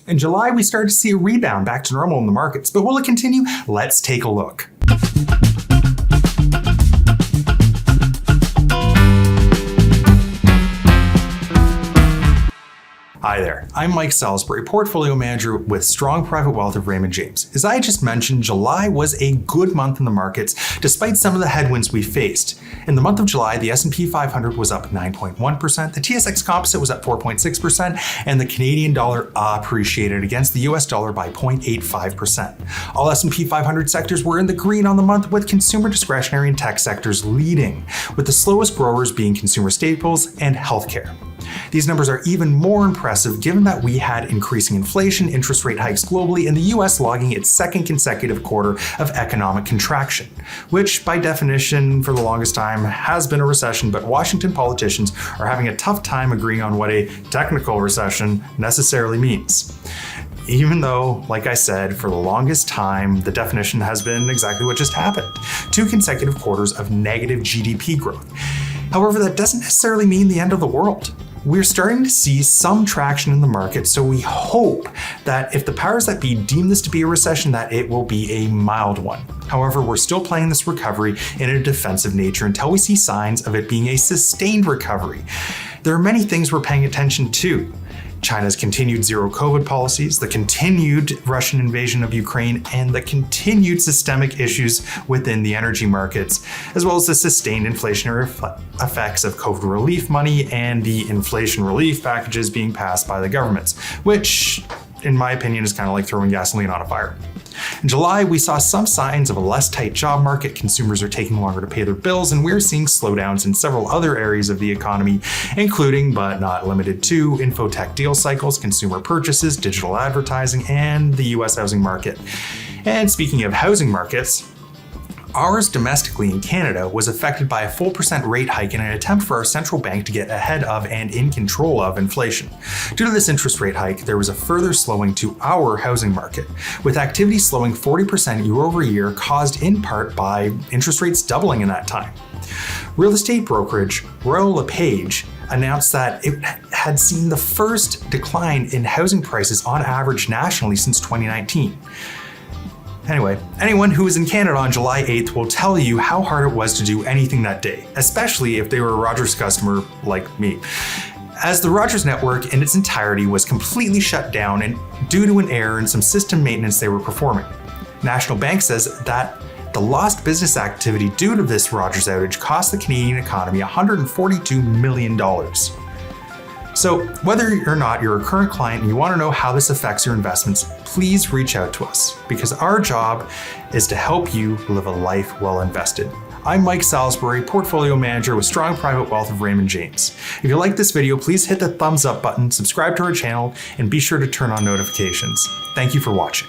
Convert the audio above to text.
In July, we started to see a rebound back to normal in the markets, but will it continue? Let's take a look. Hi there, I'm Mike Salisbury, Portfolio Manager with Strong Private Wealth of Raymond James. As I just mentioned, July was a good month in the markets, despite some of the headwinds we faced. In the month of July, the S&P 500 was up 9.1%, the TSX Composite was up 4.6%, and the Canadian dollar appreciated against the US dollar by 0.85%. All S&P 500 sectors were in the green on the month, with consumer discretionary and tech sectors leading, with the slowest growers being consumer staples and healthcare. These numbers are even more impressive given that we had increasing inflation, interest rate hikes globally, and the US logging its second consecutive quarter of economic contraction, which by definition for the longest time has been a recession, but Washington politicians are having a tough time agreeing on what a technical recession necessarily means. Even though, like I said, for the longest time, the definition has been exactly what just happened: 2 consecutive quarters of negative GDP growth. However, that doesn't necessarily mean the end of the world. We're starting to see some traction in the market, so we hope that if the powers that be deem this to be a recession, that it will be a mild one. However, we're still playing this recovery in a defensive nature until we see signs of it being a sustained recovery. There are many things we're paying attention to: China's continued zero COVID policies, the continued Russian invasion of Ukraine, and the continued systemic issues within the energy markets, as well as the sustained inflationary effects of COVID relief money and the inflation relief packages being passed by the governments, which, in my opinion, is kind of like throwing gasoline on a fire. In July, we saw some signs of a less tight job market, consumers are taking longer to pay their bills, and we're seeing slowdowns in several other areas of the economy, including, but not limited to, infotech deal cycles, consumer purchases, digital advertising, and the US housing market. And speaking of housing markets, ours domestically in Canada was affected by a full % rate hike in an attempt for our central bank to get ahead of and in control of inflation. Due to this interest rate hike, there was a further slowing to our housing market, with activity slowing 40% year over year, caused in part by interest rates doubling in that time. Real estate brokerage Royal LePage announced that it had seen the first decline in housing prices on average nationally since 2019. Anyway, anyone who was in Canada on July 8th will tell you how hard it was to do anything that day, especially if they were a Rogers customer like me, as the Rogers network in its entirety was completely shut down and due to an error in some system maintenance they were performing. National Bank says that the lost business activity due to this Rogers outage cost the Canadian economy $142 million. So whether or not you're a current client and you want to know how this affects your investments, please reach out to us, because our job is to help you live a life well invested. I'm Mike Salisbury, Portfolio Manager with Strong Private Wealth of Raymond James. If you like this video, please hit the thumbs up button, subscribe to our channel, and be sure to turn on notifications. Thank you for watching.